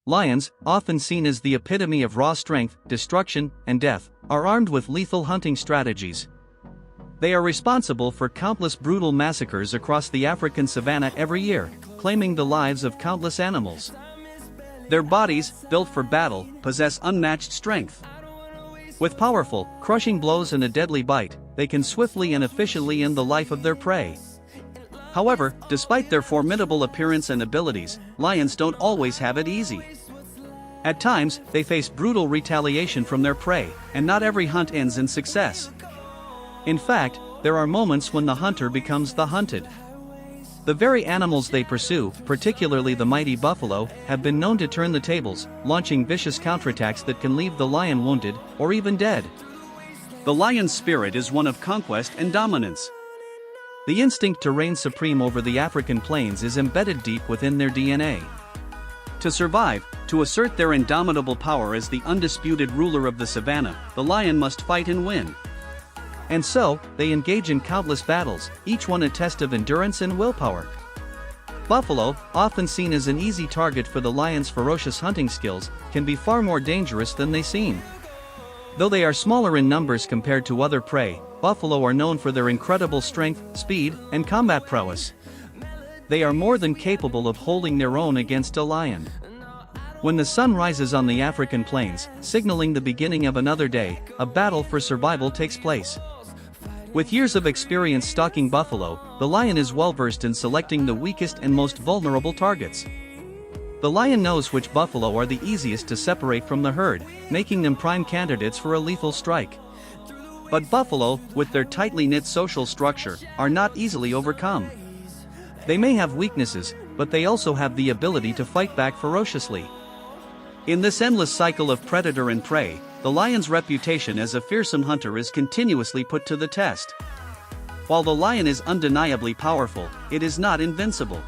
Lions, often seen as the epitome of raw strength, destruction, and death, are armed with lethal hunting strategies. They are responsible for countless brutal massacres across the African savanna every year, claiming the lives of countless animals. Their bodies, built for battle, possess unmatched strength. With powerful, crushing blows and a deadly bite, they can swiftly and efficiently end the life of their prey. However, despite their formidable appearance and abilities, lions don't always have it easy. At times, they face brutal retaliation from their prey, and not every hunt ends in success. In fact, there are moments when the hunter becomes the hunted. The very animals they pursue, particularly the mighty buffalo, have been known to turn the tables, launching vicious counterattacks that can leave the lion wounded, or even dead. The lion's spirit is one of conquest and dominance. The instinct to reign supreme over the African plains is embedded deep within their DNA. To survive, to assert their indomitable power as the undisputed ruler of the savanna, the lion must fight and win. And so, they engage in countless battles, each one a test of endurance and willpower. Buffalo, often seen as an easy target for the lion's ferocious hunting skills, can be far more dangerous than they seem. Though they are smaller in numbers compared to other prey, buffalo are known for their incredible strength, speed, and combat prowess. They are more than capable of holding their own against a lion. When the sun rises on the African plains, signaling the beginning of another day, a battle for survival takes place. With years of experience stalking buffalo, the lion is well-versed in selecting the weakest and most vulnerable targets. The lion knows which buffalo are the easiest to separate from the herd, making them prime candidates for a lethal strike. But buffalo, with their tightly knit social structure, are not easily overcome. They may have weaknesses, but they also have the ability to fight back ferociously. In this endless cycle of predator and prey, the lion's reputation as a fearsome hunter is continuously put to the test. While the lion is undeniably powerful, it is not invincible.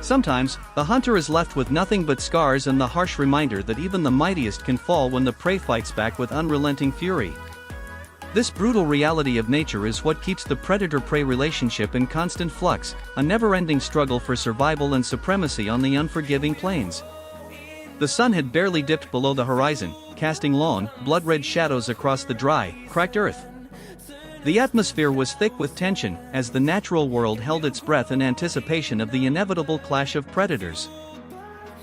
Sometimes, the hunter is left with nothing but scars and the harsh reminder that even the mightiest can fall when the prey fights back with unrelenting fury. This brutal reality of nature is what keeps the predator-prey relationship in constant flux, a never-ending struggle for survival and supremacy on the unforgiving plains. The sun had barely dipped below the horizon, casting long, blood-red shadows across the dry, cracked earth. The atmosphere was thick with tension, as the natural world held its breath in anticipation of the inevitable clash of predators.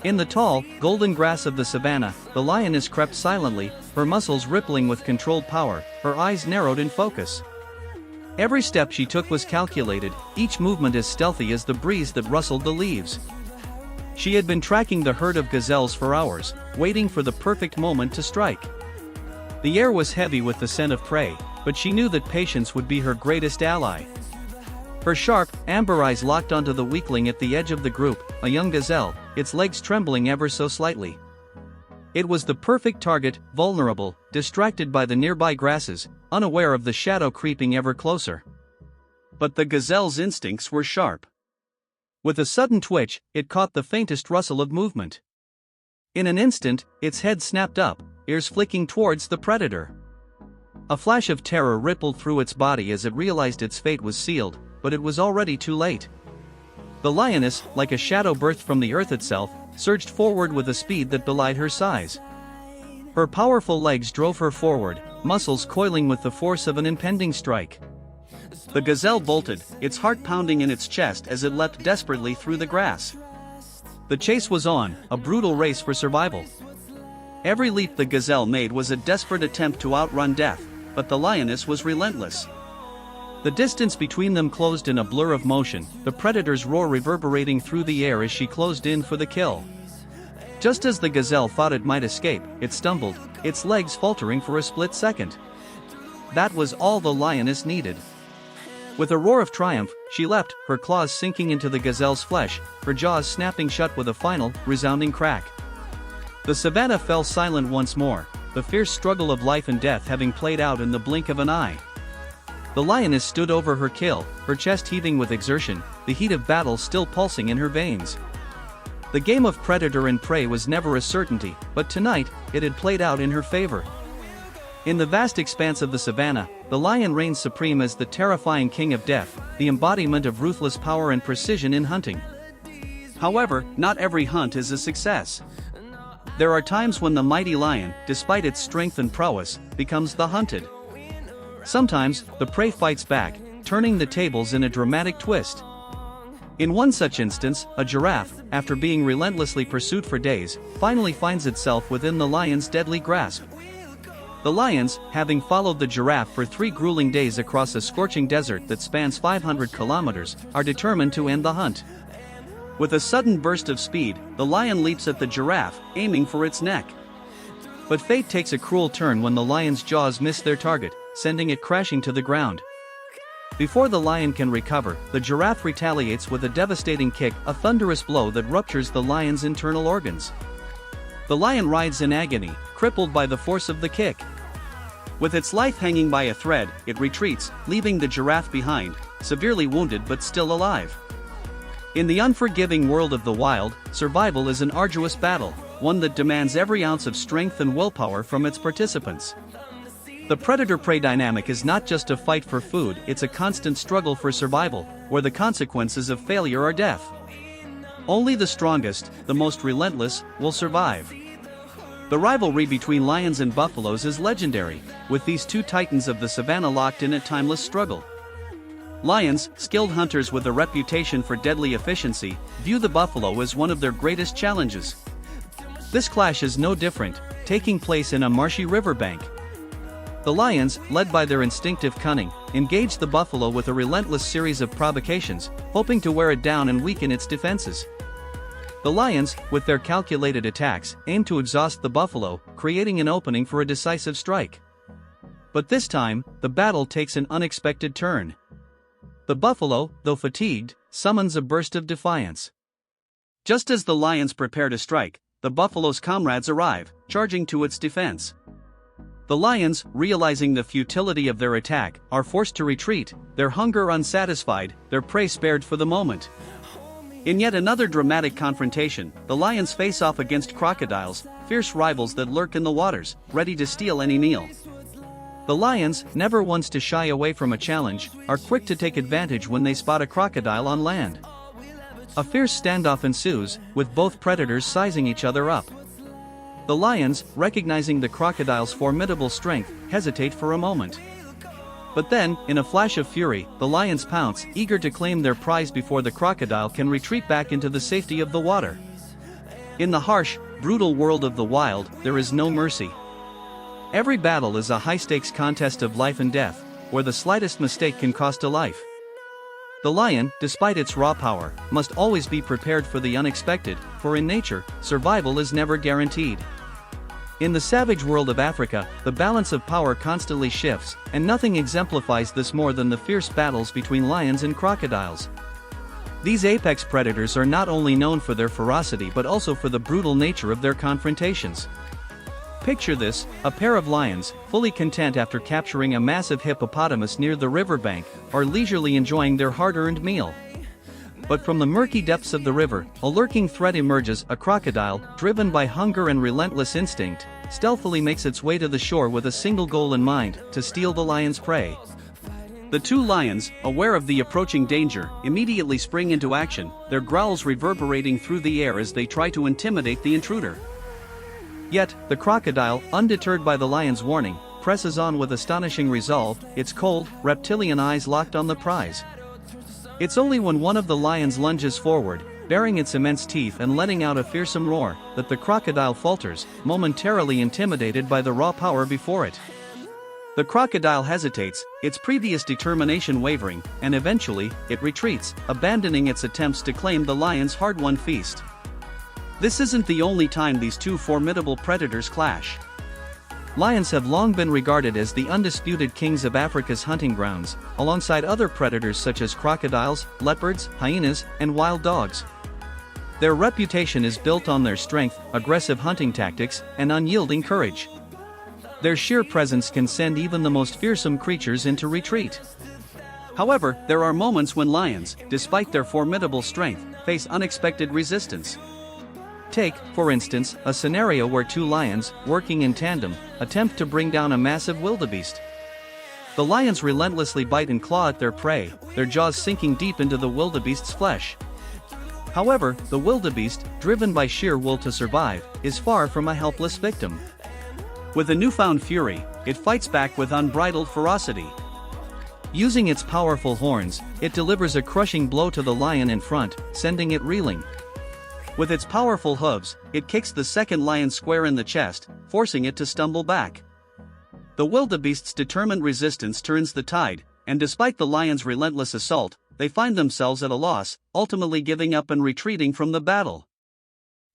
In the tall, golden grass of the savanna, the lioness crept silently, her muscles rippling with controlled power, her eyes narrowed in focus. Every step she took was calculated, each movement as stealthy as the breeze that rustled the leaves. She had been tracking the herd of gazelles for hours, waiting for the perfect moment to strike. The air was heavy with the scent of prey, but she knew that patience would be her greatest ally. Her sharp, amber eyes locked onto the weakling at the edge of the group, a young gazelle, its legs trembling ever so slightly. It was the perfect target, vulnerable, distracted by the nearby grasses, unaware of the shadow creeping ever closer. But the gazelle's instincts were sharp. With a sudden twitch, it caught the faintest rustle of movement. In an instant, its head snapped up, ears flicking towards the predator. A flash of terror rippled through its body as it realized its fate was sealed, but it was already too late. The lioness, like a shadow birthed from the earth itself, surged forward with a speed that belied her size. Her powerful legs drove her forward, muscles coiling with the force of an impending strike. The gazelle bolted, its heart pounding in its chest as it leapt desperately through the grass. The chase was on, a brutal race for survival. Every leap the gazelle made was a desperate attempt to outrun death, but the lioness was relentless. The distance between them closed in a blur of motion, the predator's roar reverberating through the air as she closed in for the kill. Just as the gazelle thought it might escape, it stumbled, its legs faltering for a split second. That was all the lioness needed. With a roar of triumph, she leapt, her claws sinking into the gazelle's flesh, her jaws snapping shut with a final, resounding crack. The savanna fell silent once more, the fierce struggle of life and death having played out in the blink of an eye. The lioness stood over her kill, her chest heaving with exertion, the heat of battle still pulsing in her veins. The game of predator and prey was never a certainty, but tonight, it had played out in her favor. In the vast expanse of the savanna, the lion reigns supreme as the terrifying king of death, the embodiment of ruthless power and precision in hunting. However, not every hunt is a success. There are times when the mighty lion, despite its strength and prowess, becomes the hunted. Sometimes, the prey fights back, turning the tables in a dramatic twist. In one such instance, a giraffe, after being relentlessly pursued for days, finally finds itself within the lion's deadly grasp. The lions, having followed the giraffe for 3 grueling days across a scorching desert that spans 500 kilometers, are determined to end the hunt. With a sudden burst of speed, the lion leaps at the giraffe, aiming for its neck. But fate takes a cruel turn when the lion's jaws miss their target, sending it crashing to the ground. Before the lion can recover, the giraffe retaliates with a devastating kick, a thunderous blow that ruptures the lion's internal organs. The lion writhes in agony, crippled by the force of the kick. With its life hanging by a thread, it retreats, leaving the giraffe behind, severely wounded but still alive. In the unforgiving world of the wild, survival is an arduous battle, one that demands every ounce of strength and willpower from its participants. The predator-prey dynamic is not just a fight for food, it's a constant struggle for survival, where the consequences of failure are death. Only the strongest, the most relentless, will survive. The rivalry between lions and buffaloes is legendary, with these two titans of the savanna locked in a timeless struggle. Lions, skilled hunters with a reputation for deadly efficiency, view the buffalo as one of their greatest challenges. This clash is no different, taking place in a marshy riverbank. The lions, led by their instinctive cunning, engage the buffalo with a relentless series of provocations, hoping to wear it down and weaken its defenses. The lions, with their calculated attacks, aim to exhaust the buffalo, creating an opening for a decisive strike. But this time, the battle takes an unexpected turn. The buffalo, though fatigued, summons a burst of defiance. Just as the lions prepare to strike, the buffalo's comrades arrive, charging to its defense. The lions, realizing the futility of their attack, are forced to retreat, their hunger unsatisfied, their prey spared for the moment. In yet another dramatic confrontation, the lions face off against crocodiles, fierce rivals that lurk in the waters, ready to steal any meal. The lions, never ones to shy away from a challenge, are quick to take advantage when they spot a crocodile on land. A fierce standoff ensues, with both predators sizing each other up. The lions, recognizing the crocodile's formidable strength, hesitate for a moment. But then, in a flash of fury, the lions pounce, eager to claim their prize before the crocodile can retreat back into the safety of the water. In the harsh, brutal world of the wild, there is no mercy. Every battle is a high-stakes contest of life and death, where the slightest mistake can cost a life. The lion, despite its raw power, must always be prepared for the unexpected, for in nature, survival is never guaranteed. In the savage world of Africa, the balance of power constantly shifts, and nothing exemplifies this more than the fierce battles between lions and crocodiles. These apex predators are not only known for their ferocity but also for the brutal nature of their confrontations. Picture this: a pair of lions, fully content after capturing a massive hippopotamus near the riverbank, are leisurely enjoying their hard-earned meal. But from the murky depths of the river, a lurking threat emerges. A crocodile, driven by hunger and relentless instinct, stealthily makes its way to the shore with a single goal in mind: to steal the lion's prey. The two lions, aware of the approaching danger, immediately spring into action, their growls reverberating through the air as they try to intimidate the intruder. Yet, the crocodile, undeterred by the lion's warning, presses on with astonishing resolve, its cold, reptilian eyes locked on the prize. It's only when one of the lions lunges forward, baring its immense teeth and letting out a fearsome roar, that the crocodile falters, momentarily intimidated by the raw power before it. The crocodile hesitates, its previous determination wavering, and eventually, it retreats, abandoning its attempts to claim the lion's hard-won feast. This isn't the only time these two formidable predators clash. Lions have long been regarded as the undisputed kings of Africa's hunting grounds, alongside other predators such as crocodiles, leopards, hyenas, and wild dogs. Their reputation is built on their strength, aggressive hunting tactics, and unyielding courage. Their sheer presence can send even the most fearsome creatures into retreat. However, there are moments when lions, despite their formidable strength, face unexpected resistance. Take, for instance, a scenario where two lions, working in tandem, attempt to bring down a massive wildebeest. The lions relentlessly bite and claw at their prey, their jaws sinking deep into the wildebeest's flesh. However, the wildebeest, driven by sheer will to survive, is far from a helpless victim. With a newfound fury, it fights back with unbridled ferocity. Using its powerful horns, it delivers a crushing blow to the lion in front, sending it reeling. With its powerful hooves, it kicks the second lion square in the chest, forcing it to stumble back. The wildebeest's determined resistance turns the tide, and despite the lion's relentless assault, they find themselves at a loss, ultimately giving up and retreating from the battle.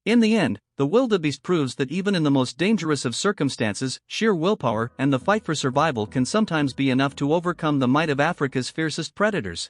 In the end, the wildebeest proves that even in the most dangerous of circumstances, sheer willpower and the fight for survival can sometimes be enough to overcome the might of Africa's fiercest predators.